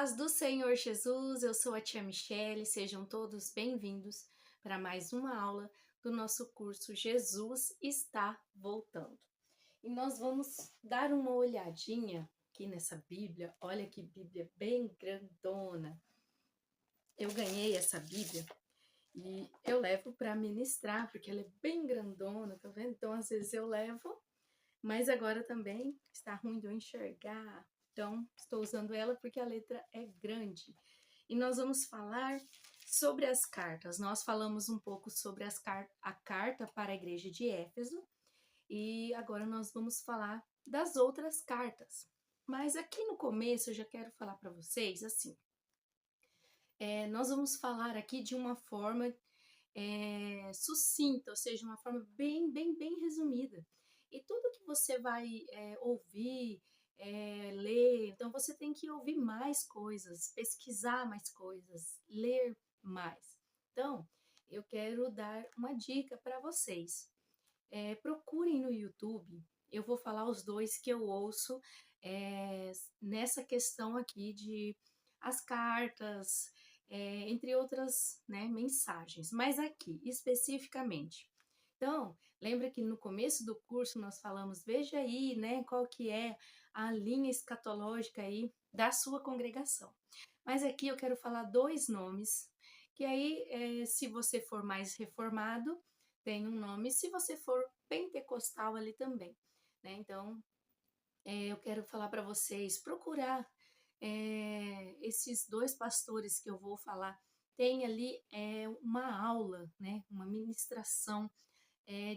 paz do Senhor Jesus, eu sou a tia Michele, sejam todos bem-vindos para mais uma aula do nosso curso Jesus está voltando. E nós vamos dar uma olhadinha aqui nessa Bíblia, olha que Bíblia bem grandona. Eu ganhei essa Bíblia e eu levo para ministrar, porque ela é bem grandona, tá vendo? Então às vezes eu levo, mas agora também está ruim de eu enxergar. Então, estou usando ela porque a letra é grande. E nós vamos falar sobre as cartas. Nós falamos um pouco sobre a carta para a igreja de Éfeso. E agora nós vamos falar das outras cartas. Mas aqui no começo eu já quero falar para vocês assim. Nós vamos falar aqui de uma forma sucinta, ou seja, uma forma bem resumida. E tudo que você vai ouvir, ler, então você tem que ouvir mais coisas, pesquisar mais coisas, ler mais. Então, eu quero dar uma dica para vocês. Procurem no YouTube, eu vou falar os dois que eu ouço nessa questão aqui de as cartas, entre outras, né, mensagens, mas aqui especificamente. Então, lembra que no começo do curso nós falamos, veja aí, né, qual que é a linha escatológica aí da sua congregação. Mas aqui eu quero falar dois nomes, que aí, se você for mais reformado, tem um nome, se você for pentecostal ali também, né? Então, eu quero falar para vocês, procurar esses dois pastores que eu vou falar, tem ali uma aula, né? Uma ministração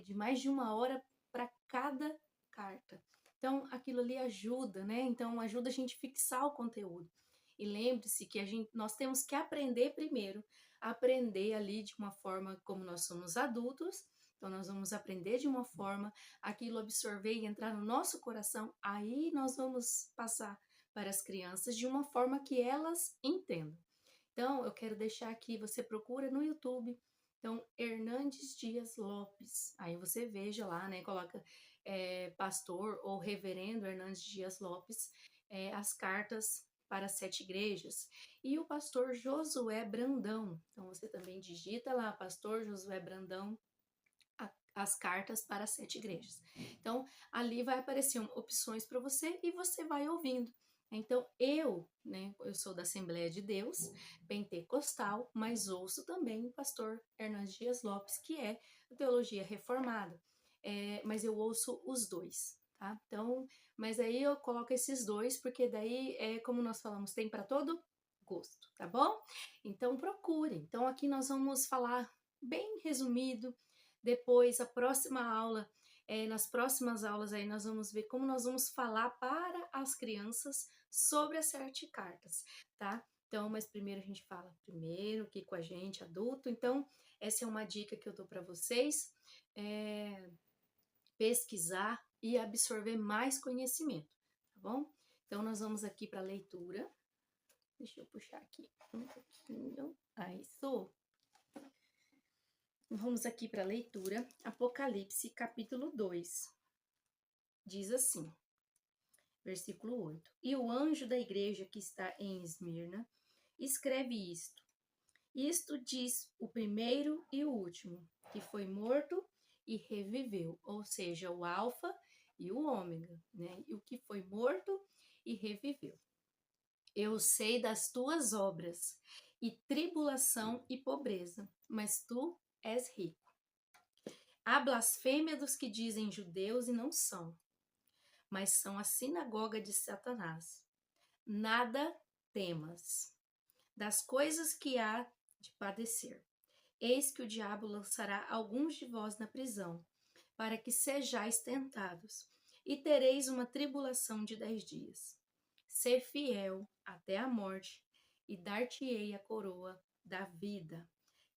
de mais de uma hora para cada carta. Então, aquilo ali ajuda, né? Então, ajuda a gente fixar o conteúdo. E lembre-se que nós temos que aprender primeiro, aprender ali de uma forma como nós somos adultos. Então, nós vamos aprender de uma forma, aquilo absorver e entrar no nosso coração. Aí nós vamos passar para as crianças de uma forma que elas entendam. Então, eu quero deixar aqui, você procura no YouTube, então, Hernandes Dias Lopes. Aí você veja lá, né? Coloca pastor ou reverendo Hernandes Dias Lopes, as cartas para 7 igrejas. E o pastor Josué Brandão. Então, você também digita lá, pastor Josué Brandão, as cartas para 7 igrejas. Então, ali vai aparecer opções para você e você vai ouvindo. Então, eu sou da Assembleia de Deus, pentecostal, mas ouço também o pastor Hernandes Dias Lopes, que é a teologia reformada. Mas eu ouço os dois, tá? Então, mas aí eu coloco esses dois, porque daí, como nós falamos, tem para todo gosto, tá bom? Então, procure. Então, aqui nós vamos falar bem resumido. Depois, a próxima aula, nas próximas aulas aí nós vamos ver como nós vamos falar para as crianças sobre as 7 cartas, tá? Então, mas primeiro a gente fala primeiro aqui com a gente, adulto. Então, essa é uma dica que eu dou para vocês, pesquisar e absorver mais conhecimento, tá bom? Então, nós vamos aqui para a leitura. Deixa eu puxar aqui um pouquinho. Isso. Vamos aqui para a leitura, Apocalipse, capítulo 2. Diz assim, versículo 8. E o anjo da igreja que está em Esmirna escreve isto. Isto diz o primeiro e o último, que foi morto e reviveu, ou seja, o alfa e o ômega, né? E o que foi morto e reviveu. Eu sei das tuas obras, e tribulação e pobreza, mas tu és rico. A blasfêmia dos que dizem judeus e não são, mas são a sinagoga de Satanás. Nada temas das coisas que há de padecer. Eis que o diabo lançará alguns de vós na prisão, para que sejais tentados, e tereis uma tribulação de 10 dias. Ser fiel até a morte, e dar-te-ei a coroa da vida.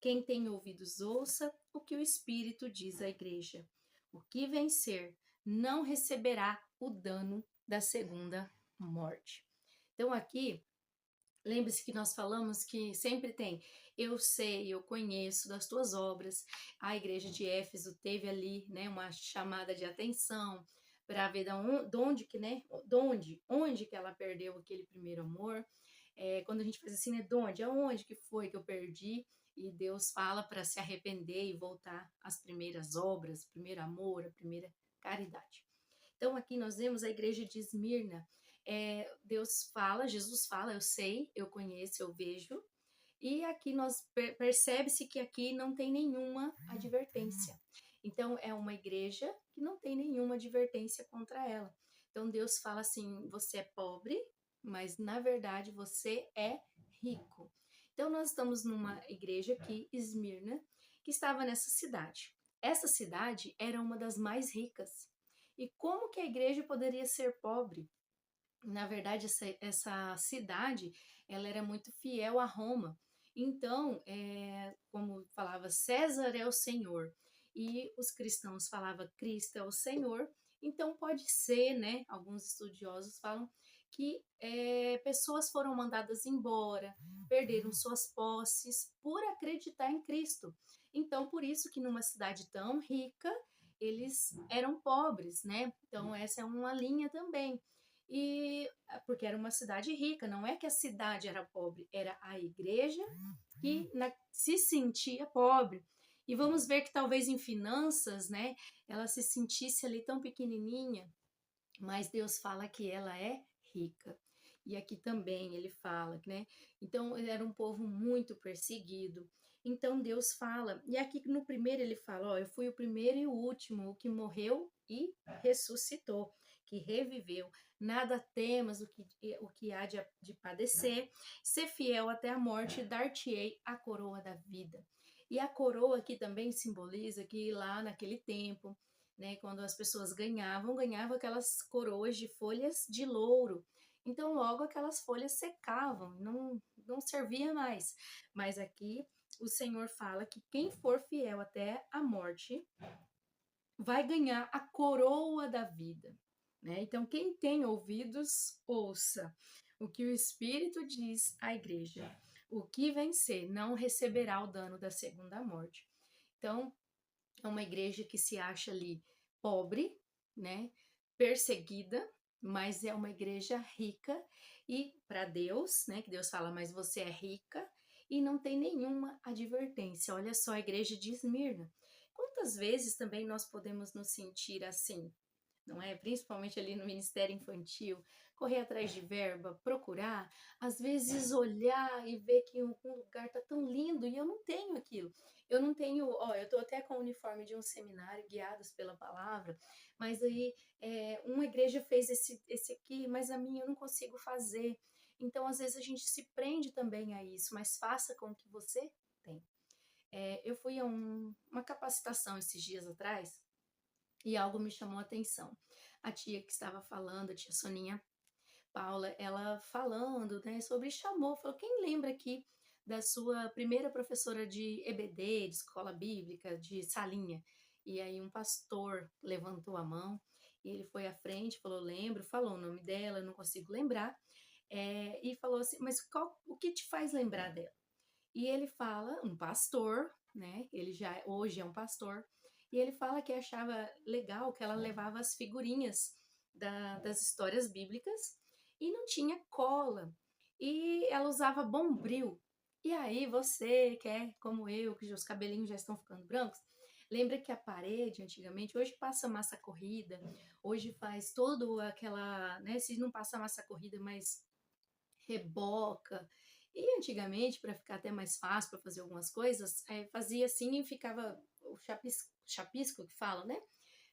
Quem tem ouvidos, ouça o que o Espírito diz à igreja. O que vencer não receberá o dano da segunda morte. Então aqui, lembre-se que nós falamos que sempre tem, eu sei, eu conheço das tuas obras. A igreja de Éfeso teve ali, né, uma chamada de atenção para ver onde que ela perdeu aquele primeiro amor. quando a gente faz assim, né, de onde? Aonde que foi que eu perdi? E Deus fala para se arrepender e voltar às primeiras obras, o primeiro amor, a primeira caridade. Então aqui nós vemos a igreja de Esmirna. Deus fala, Jesus fala, eu sei, eu conheço, eu vejo. E aqui nós percebe-se que aqui não tem nenhuma advertência. Então é uma igreja que não tem nenhuma advertência contra ela. Então Deus fala assim: você é pobre, mas na verdade você é rico. Então nós estamos numa igreja aqui, Esmirna, que estava nessa cidade. Essa cidade era uma das mais ricas. E como que a igreja poderia ser pobre? Na verdade, essa cidade, ela era muito fiel a Roma. Então, como falava, César é o Senhor, e os cristãos falavam, Cristo é o Senhor. Então, pode ser, né? Alguns estudiosos falam que pessoas foram mandadas embora, perderam suas posses por acreditar em Cristo. Então, por isso que numa cidade tão rica, eles eram pobres, né? Então, essa é uma linha também. E porque era uma cidade rica, não é que a cidade era pobre, era a igreja que se sentia pobre. E vamos ver que talvez em finanças, né, ela se sentisse ali tão pequenininha, mas Deus fala que ela é rica. E aqui também ele fala, né? Então ele era um povo muito perseguido. Então Deus fala, e aqui no primeiro ele fala: ó, eu fui o primeiro e o último, o que morreu e ressuscitou, que reviveu. Nada temas o que há de padecer, ser fiel até a morte, dar-te-ei a coroa da vida. E a coroa aqui também simboliza que lá naquele tempo, né, quando as pessoas ganhavam aquelas coroas de folhas de louro. Então, logo aquelas folhas secavam, não servia mais. Mas aqui o Senhor fala que quem for fiel até a morte vai ganhar a coroa da vida. Né? Então, quem tem ouvidos, ouça o que o Espírito diz à igreja. O que vencer não receberá o dano da segunda morte. Então, é uma igreja que se acha ali pobre, né, perseguida, mas é uma igreja rica e para Deus, né, que Deus fala, mas você é rica e não tem nenhuma advertência. Olha só a igreja de Esmirna. Quantas vezes também nós podemos nos sentir assim, não é? Principalmente ali no ministério infantil, correr atrás de verba, procurar, às vezes olhar e ver que um lugar tá tão lindo e eu não tenho aquilo. Eu não tenho, ó, eu tô até com o uniforme de um seminário, guiados pela palavra, mas aí uma igreja fez esse aqui, mas a minha eu não consigo fazer. Então, às vezes a gente se prende também a isso, mas faça com o que você tem. Eu fui a uma capacitação esses dias atrás, e algo me chamou a atenção. A tia que estava falando, a tia Soninha Paula, ela falando, né, sobre chamou, falou, quem lembra aqui da sua primeira professora de EBD, de escola bíblica, de salinha? E aí um pastor levantou a mão, e ele foi à frente, falou, lembro, falou o nome dela, não consigo lembrar, e falou assim, mas o que te faz lembrar dela? E ele fala, um pastor, né? Ele já hoje é um pastor, e ele fala que achava legal que ela levava as figurinhas das histórias bíblicas e não tinha cola. E ela usava bombril. E aí você, que é como eu, que os cabelinhos já estão ficando brancos, lembra que a parede antigamente, hoje passa massa corrida, hoje faz todo aquela, né? Se não passa massa corrida, mas reboca. E antigamente, para ficar até mais fácil para fazer algumas coisas, fazia assim e ficava o chapisco que fala, né?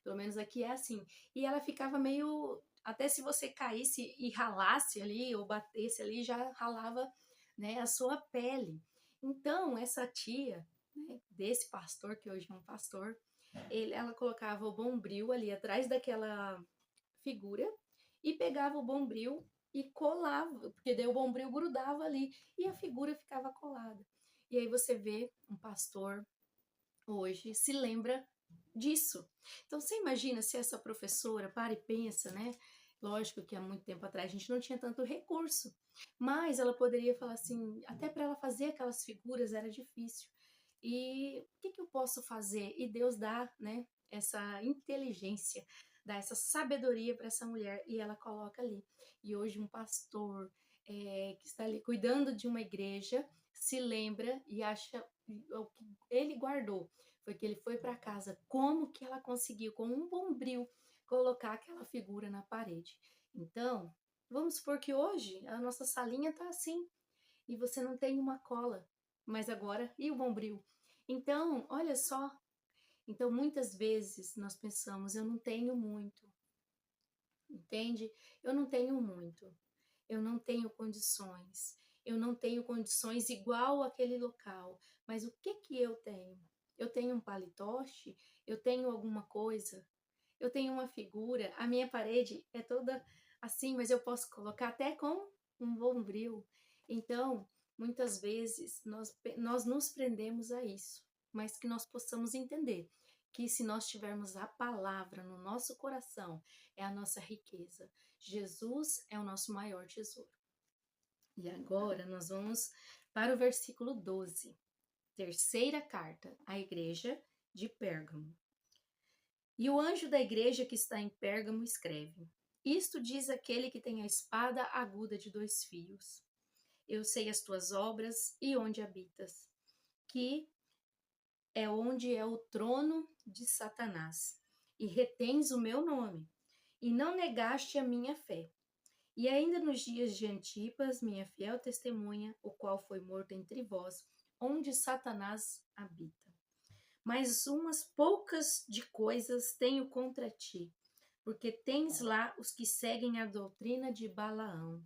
Pelo menos aqui é assim. E ela ficava meio. Até se você caísse e ralasse ali, ou batesse ali, já ralava, né, a sua pele. Então, essa tia, né, desse pastor, que hoje é um pastor, ela colocava o bombril ali atrás daquela figura e pegava o bombril e colava, porque daí o bombril grudava ali e a figura ficava colada. E aí você vê um pastor hoje se lembra disso. Então você imagina se essa professora para e pensa, né? Lógico que há muito tempo atrás a gente não tinha tanto recurso, mas ela poderia falar assim, até para ela fazer aquelas figuras era difícil. E o que eu posso fazer? E Deus dá, né, essa inteligência, dá essa sabedoria para essa mulher e ela coloca ali. E hoje um pastor, que está ali cuidando de uma igreja, se lembra e acha o que ele guardou foi que ele foi para casa, como que ela conseguiu, com um bombril, colocar aquela figura na parede. Então, vamos supor que hoje a nossa salinha está assim, e você não tem uma cola, mas agora, e o bombril? Então, olha só, então muitas vezes nós pensamos, eu não tenho muito, entende? Eu não tenho muito, eu não tenho condições, eu não tenho condições igual aquele local, mas o que que eu tenho? Eu tenho um palitoche? Eu tenho alguma coisa? Eu tenho uma figura? A minha parede é toda assim, mas eu posso colocar até com um bombril. Então, muitas vezes nós nos prendemos a isso, mas que nós possamos entender que se nós tivermos a palavra no nosso coração, é a nossa riqueza. Jesus é o nosso maior tesouro. E agora nós vamos para o versículo 12, terceira carta à igreja de Pérgamo. E o anjo da igreja que está em Pérgamo escreve: Isto diz aquele que tem a espada aguda de 2 fios. Eu sei as tuas obras e onde habitas, que é onde é o trono de Satanás, e retens o meu nome, e não negaste a minha fé. E ainda nos dias de Antipas, minha fiel testemunha, o qual foi morto entre vós, onde Satanás habita. Mas umas poucas de coisas tenho contra ti, porque tens lá os que seguem a doutrina de Balaão,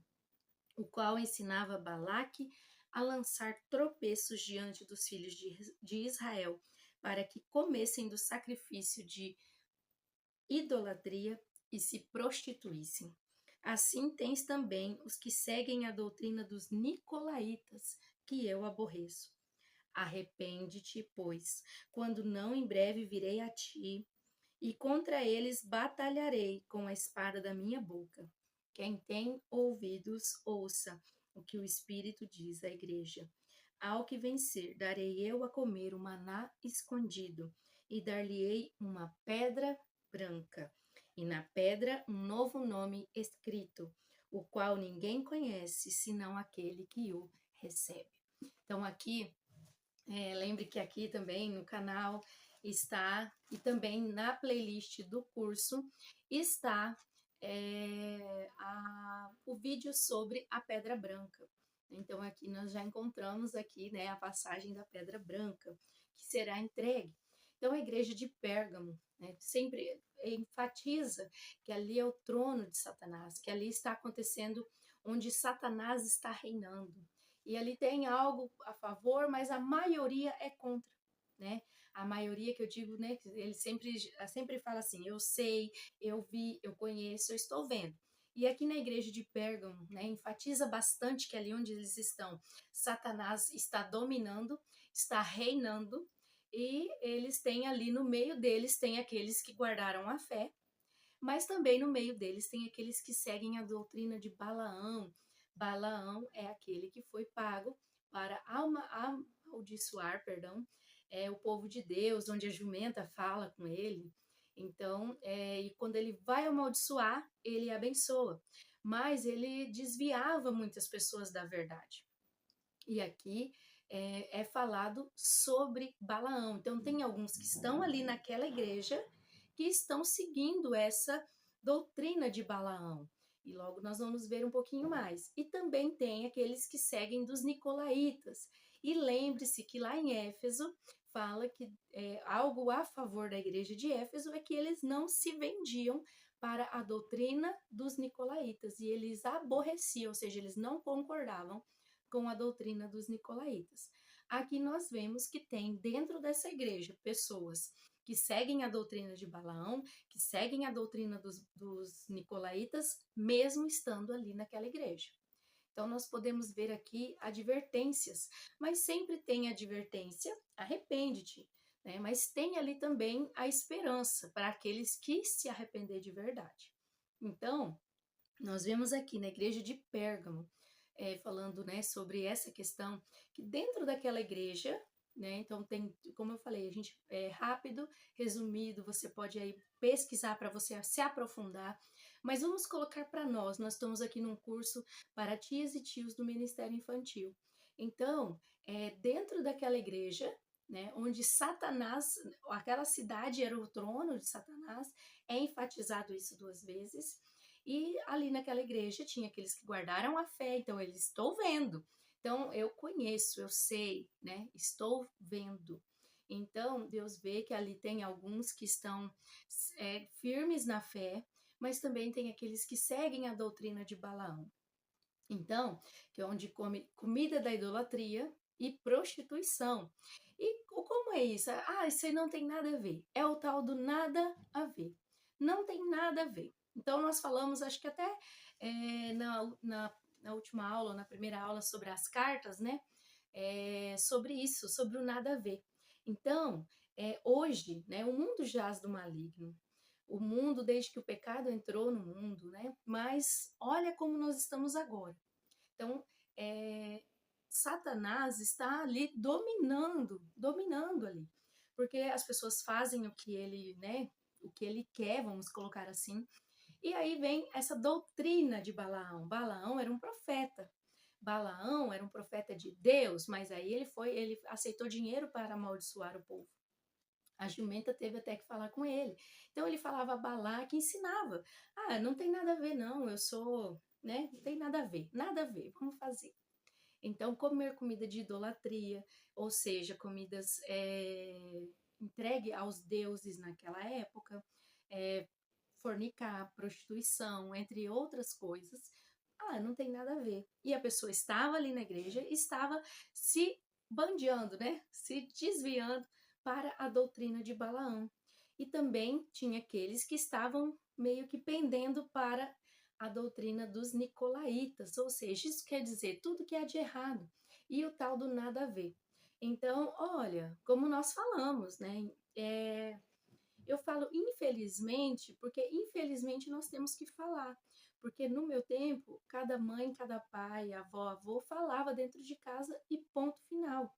o qual ensinava Balaque a lançar tropeços diante dos filhos de Israel, para que comessem do sacrifício de idolatria e se prostituíssem. Assim tens também os que seguem a doutrina dos nicolaítas, que eu aborreço. Arrepende-te, pois, quando não em breve virei a ti, e contra eles batalharei com a espada da minha boca. Quem tem ouvidos, ouça o que o Espírito diz à igreja. Ao que vencer, darei eu a comer o maná escondido, e dar-lhe-ei uma pedra branca, e na pedra um novo nome escrito, o qual ninguém conhece, senão aquele que o recebe. Então aqui, lembre que aqui também no canal está, e também na playlist do curso, está o vídeo sobre a pedra branca. Então aqui nós já encontramos aqui, né, a passagem da pedra branca, que será entregue. Então a igreja de Pérgamo, né, sempre enfatiza que ali é o trono de Satanás, que ali está acontecendo onde Satanás está reinando. E ali tem algo a favor, mas a maioria é contra, né? A maioria que eu digo, né, ele sempre fala assim, eu sei, eu vi, eu conheço, eu estou vendo. E aqui na igreja de Pérgamo, né, enfatiza bastante que ali onde eles estão, Satanás está dominando, está reinando, e eles têm ali no meio deles, tem aqueles que guardaram a fé, mas também no meio deles tem aqueles que seguem a doutrina de Balaão. Balaão é aquele que foi pago para amaldiçoar, o povo de Deus, onde a jumenta fala com ele. Então, e quando ele vai amaldiçoar, ele abençoa. Mas ele desviava muitas pessoas da verdade. E aqui é falado sobre Balaão. Então, tem alguns que estão ali naquela igreja que estão seguindo essa doutrina de Balaão. E logo nós vamos ver um pouquinho mais. E também tem aqueles que seguem dos nicolaítas. E lembre-se que lá em Éfeso fala que algo a favor da igreja de Éfeso é que eles não se vendiam para a doutrina dos nicolaítas. E eles aborreciam, ou seja, eles não concordavam com a doutrina dos nicolaítas. Aqui nós vemos que tem dentro dessa igreja pessoas que seguem a doutrina de Balaão, que seguem a doutrina dos nicolaítas, mesmo estando ali naquela igreja. Então, nós podemos ver aqui advertências, mas sempre tem advertência, arrepende-te, né? Mas tem ali também a esperança para aqueles que se arrepender de verdade. Então, nós vemos aqui na igreja de Pérgamo, falando, né, sobre essa questão, que dentro daquela igreja, né, então tem, como eu falei, a gente é rápido, resumido, você pode aí pesquisar para você se aprofundar, mas vamos colocar para nós estamos aqui num curso para tias e tios do Ministério Infantil. Então, dentro daquela igreja, né, onde Satanás, aquela cidade era o trono de Satanás, é enfatizado isso 2 vezes, e ali naquela igreja tinha aqueles que guardaram a fé, então eles estou vendo, então eu conheço, eu sei, né? Estou vendo. Então Deus vê que ali tem alguns que estão firmes na fé, mas também tem aqueles que seguem a doutrina de Balaão. Então, que é onde come comida da idolatria e prostituição. E como é isso? Ah, isso aí não tem nada a ver. É o tal do nada a ver. Não tem nada a ver. Então, nós falamos, acho que até na última aula, na primeira aula sobre as cartas, né? Sobre isso, sobre o nada a ver. Então, hoje, né, o mundo jaz do maligno. O mundo, desde que o pecado entrou no mundo, né? Mas olha como nós estamos agora. Então, é, Satanás está ali dominando ali, porque as pessoas fazem o que ele, né, o que ele quer, vamos colocar assim. E aí vem essa doutrina de Balaão. Balaão era um profeta. Balaão era um profeta de Deus, mas aí ele aceitou dinheiro para amaldiçoar o povo. A jumenta teve até que falar com ele. Então ele falava Balaque e ensinava. Ah, não tem nada a ver não, eu sou, né? Não tem nada a ver, vamos fazer. Então comer comida de idolatria, ou seja, comidas entregue aos deuses naquela época, é, fornicar, prostituição, entre outras coisas. Ah, não tem nada a ver. E a pessoa estava ali na igreja, estava se bandeando, né? Se desviando para a doutrina de Balaão. E também tinha aqueles que estavam meio que pendendo para a doutrina dos nicolaítas, ou seja, isso quer dizer tudo que é de errado e o tal do nada a ver. Então, olha, como nós falamos, né? Eu falo infelizmente, porque infelizmente nós temos que falar. Porque no meu tempo, cada mãe, cada pai, avó, avô falava dentro de casa e ponto final.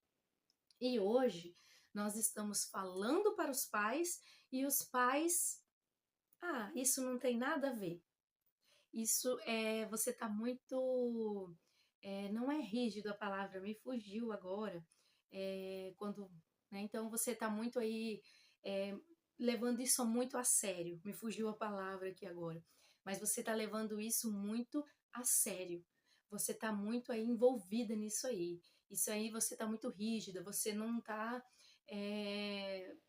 E hoje nós estamos falando para os pais e os pais, ah, isso não tem nada a ver. Isso você está muito, não é rígido a palavra, me fugiu agora, quando, né, então você está muito aí é, levando isso muito a sério, me fugiu a palavra aqui agora, mas você está levando isso muito a sério, você está muito aí envolvida nisso aí, isso aí você está muito rígida, você não está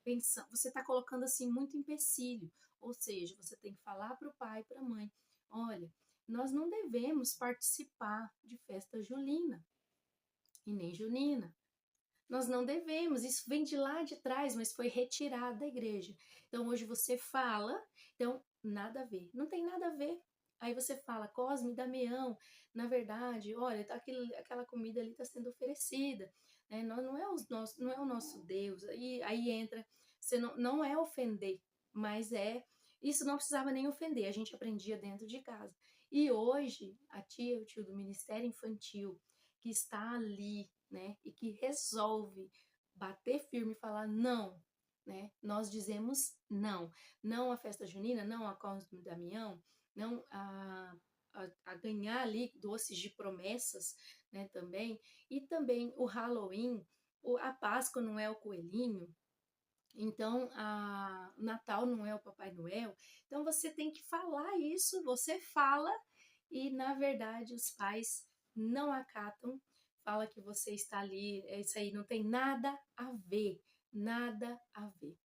pensando, você está colocando assim muito empecilho, ou seja, você tem que falar para o pai, para a mãe, olha, nós não devemos participar de festa julina e nem junina. Nós não devemos, isso vem de lá de trás, mas foi retirado da igreja. Então hoje você fala, então nada a ver, não tem nada a ver. Aí você fala, Cosme e Damião, na verdade, olha, aquela comida ali está sendo oferecida, né? Não é o nosso Deus. Aí entra, você não é ofender, mas isso não precisava nem ofender, a gente aprendia dentro de casa. E hoje, a tia e o tio do Ministério Infantil, que está ali, né, e que resolve bater firme e falar não, né? Nós dizemos não. Não à festa junina, não a Cosme e Damião, não a ganhar ali doces de promessas, né, também. E também o Halloween, a Páscoa não é o coelhinho, então, o Natal não é o Papai Noel. Então, você tem que falar isso, você fala, e na verdade os pais não acatam, fala que você está ali, isso aí não tem nada a ver, nada a ver.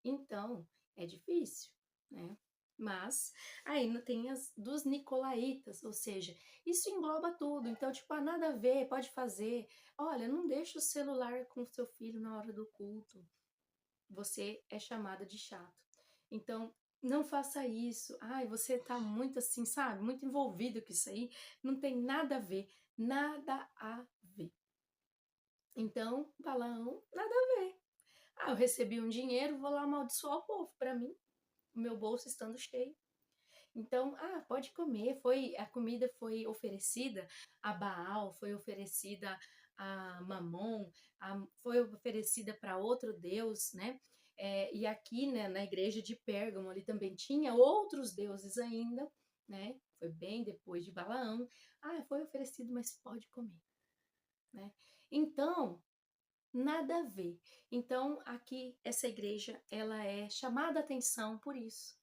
Então, é difícil, né? Mas aí tem as dos nicolaítas, ou seja, isso engloba tudo. Então, tipo, nada a ver, pode fazer. Olha, não deixa o celular com o seu filho na hora do culto, você é chamada de chato. Então, não faça isso. Ai, você tá muito assim, sabe? Muito envolvido com isso aí. Não tem nada a ver. Nada a ver. Então, Balaão, nada a ver. Ah, eu recebi um dinheiro, vou lá amaldiçoar o povo para mim. O meu bolso estando cheio. Então, pode comer. A comida foi oferecida a Baal, foi oferecida a Mamon, foi oferecida para outro deus, né? E aqui, né, na igreja de Pérgamo, ali também tinha outros deuses ainda, né? Foi bem depois de Balaão. Foi oferecido, mas pode comer, né? Então, nada a ver. Então, aqui, essa igreja, ela é chamada a atenção por isso.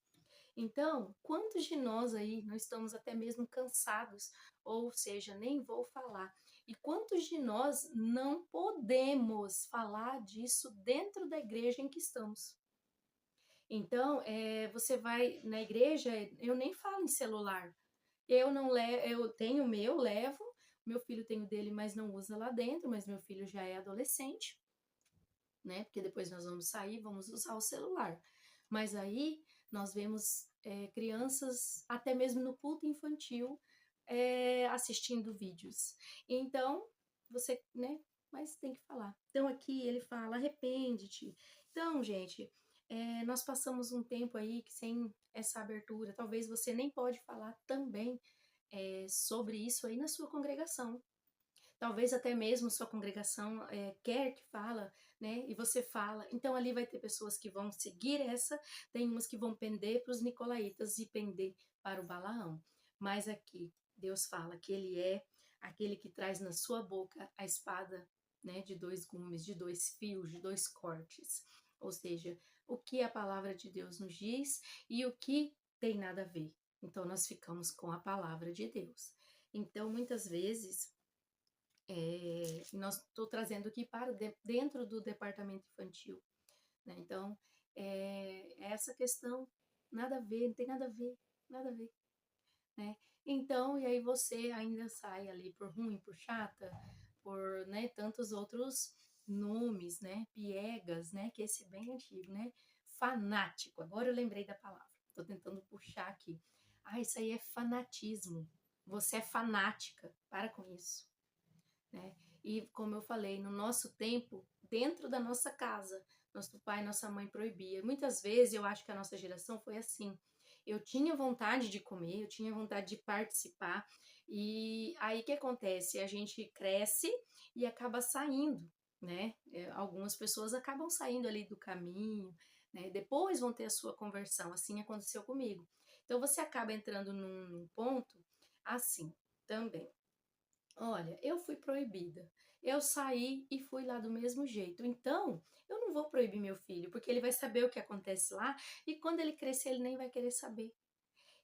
Então, quantos de nós aí não estamos até mesmo cansados, ou seja, nem vou falar. E quantos de nós não podemos falar disso dentro da igreja em que estamos? Então, você vai na igreja, eu nem falo em celular. Eu não levo, eu tenho o meu, levo. Meu filho tem o dele, mas não usa lá dentro, mas meu filho já é adolescente, né? Porque depois nós vamos sair, vamos usar o celular. Mas aí nós vemos crianças, até mesmo no culto infantil, assistindo vídeos. Então, você, né? Mas tem que falar. Então aqui ele fala, arrepende-te. Então, gente, nós passamos um tempo aí que sem essa abertura, talvez você nem pode falar também sobre isso aí na sua congregação. Talvez até mesmo sua congregação quer que fala, né? E você fala. Então ali vai ter pessoas que vão seguir essa, tem umas que vão pender para os nicolaítas e pender para o Balaão. Mas aqui Deus fala que ele é aquele que traz na sua boca a espada, né? De dois gumes, de dois fios, de dois cortes. Ou seja, o que a palavra de Deus nos diz e o que tem nada a ver. Então nós ficamos com a palavra de Deus. Então muitas vezes nós estou trazendo aqui para dentro do departamento infantil, né? Então, essa questão, nada a ver, não tem nada a ver, nada a ver, né? Então, e aí você ainda sai ali por ruim, por chata, por, né, tantos outros nomes, né? Piegas, né? Que esse é bem antigo, né? Fanático, agora eu lembrei da palavra, estou tentando puxar aqui. Isso aí é fanatismo, você é fanática, para com isso, né? E como eu falei, no nosso tempo, dentro da nossa casa, nosso pai e nossa mãe proibia. Muitas vezes eu acho que a nossa geração foi assim. Eu tinha vontade de comer, eu tinha vontade de participar, e aí o que acontece? A gente cresce e acaba saindo, né? Algumas pessoas acabam saindo ali do caminho, né? Depois vão ter a sua conversão, assim aconteceu comigo. Então você acaba entrando num ponto assim também. Olha, eu fui proibida. Eu saí e fui lá do mesmo jeito. Então, eu não vou proibir meu filho, porque ele vai saber o que acontece lá e quando ele crescer, ele nem vai querer saber.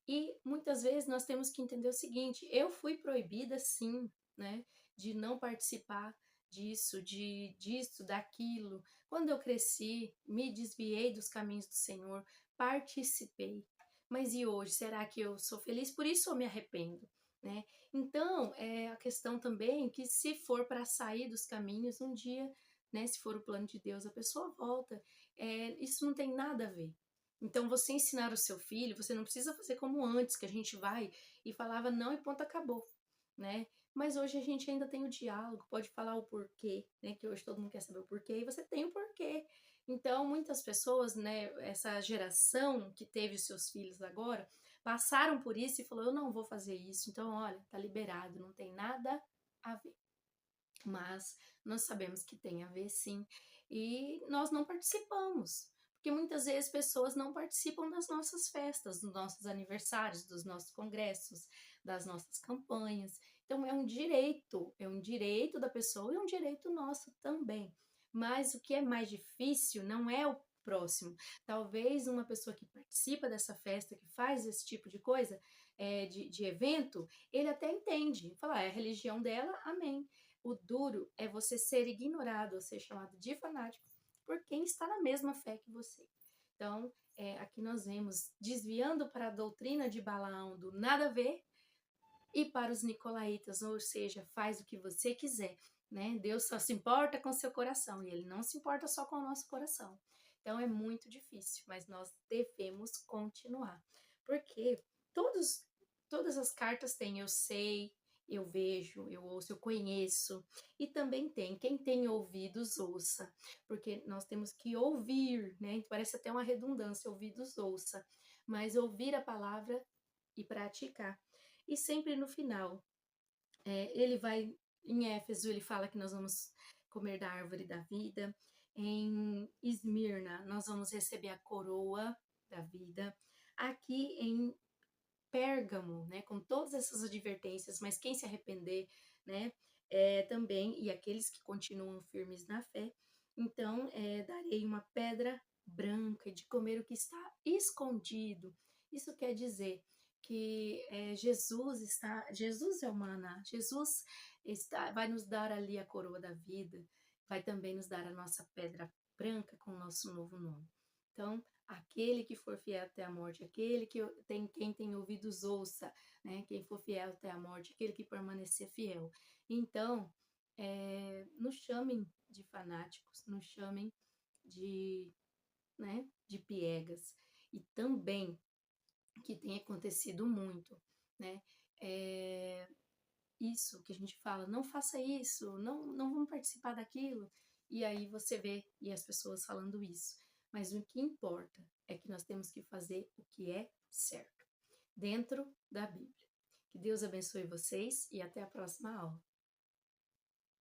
E muitas vezes nós temos que entender o seguinte: eu fui proibida, sim, né, de não participar disso, disso, daquilo. Quando eu cresci, me desviei dos caminhos do Senhor, participei. Mas e hoje, será que eu sou feliz por isso ou me arrependo? Né? Então, é a questão também que se for para sair dos caminhos, um dia, né, se for o plano de Deus, a pessoa volta. Isso não tem nada a ver. Então, você ensinar o seu filho, você não precisa fazer como antes, que a gente vai e falava não e ponto, acabou, né? Mas hoje a gente ainda tem o diálogo, pode falar o porquê, né? Que hoje todo mundo quer saber o porquê e você tem o porquê. Então, muitas pessoas, né, essa geração que teve os seus filhos agora, passaram por isso e falou, eu não vou fazer isso. Então, olha, tá liberado, não tem nada a ver. Mas nós sabemos que tem a ver sim, e nós não participamos. Porque muitas vezes pessoas não participam das nossas festas, dos nossos aniversários, dos nossos congressos, das nossas campanhas. Então é um direito da pessoa e é um direito nosso também. Mas o que é mais difícil não é o próximo. Talvez uma pessoa que participa dessa festa, que faz esse tipo de coisa, de evento, ele até entende. Fala, é a religião dela, amém. O duro é você ser ignorado, ou ser chamado de fanático por quem está na mesma fé que você. Então, aqui nós vemos desviando para a doutrina de Balaão do nada a ver e para os nicolaítas, ou seja, faz o que você quiser, né? Deus só se importa com seu coração e ele não se importa só com o nosso coração. Então é muito difícil, mas nós devemos continuar. Porque todas as cartas têm eu sei, eu vejo, eu ouço, eu conheço. E também tem, quem tem ouvidos, ouça. Porque nós temos que ouvir, né? Parece até uma redundância, ouvidos, ouça. Mas ouvir a palavra e praticar. E sempre no final, ele vai Em Éfeso ele fala que nós vamos comer da árvore da vida. Em Esmirna nós vamos receber a coroa da vida. Aqui em Pérgamo, né, com todas essas advertências, mas quem se arrepender, né, também, e aqueles que continuam firmes na fé, então darei uma pedra branca de comer o que está escondido. Isso quer dizer que Jesus é o maná, Jesus vai nos dar ali a coroa da vida, vai também nos dar a nossa pedra branca com o nosso novo nome. Então, aquele que for fiel até a morte, aquele que quem tem ouvidos ouça, né? Quem for fiel até a morte, aquele que permanecer fiel. Então, nos chamem de fanáticos, nos chamem de, né, de piegas. E também, que tem acontecido muito, né? É, isso que a gente fala, não faça isso, não vamos participar daquilo. E aí você vê e as pessoas falando isso. Mas o que importa é que nós temos que fazer o que é certo, dentro da Bíblia. Que Deus abençoe vocês e até a próxima aula.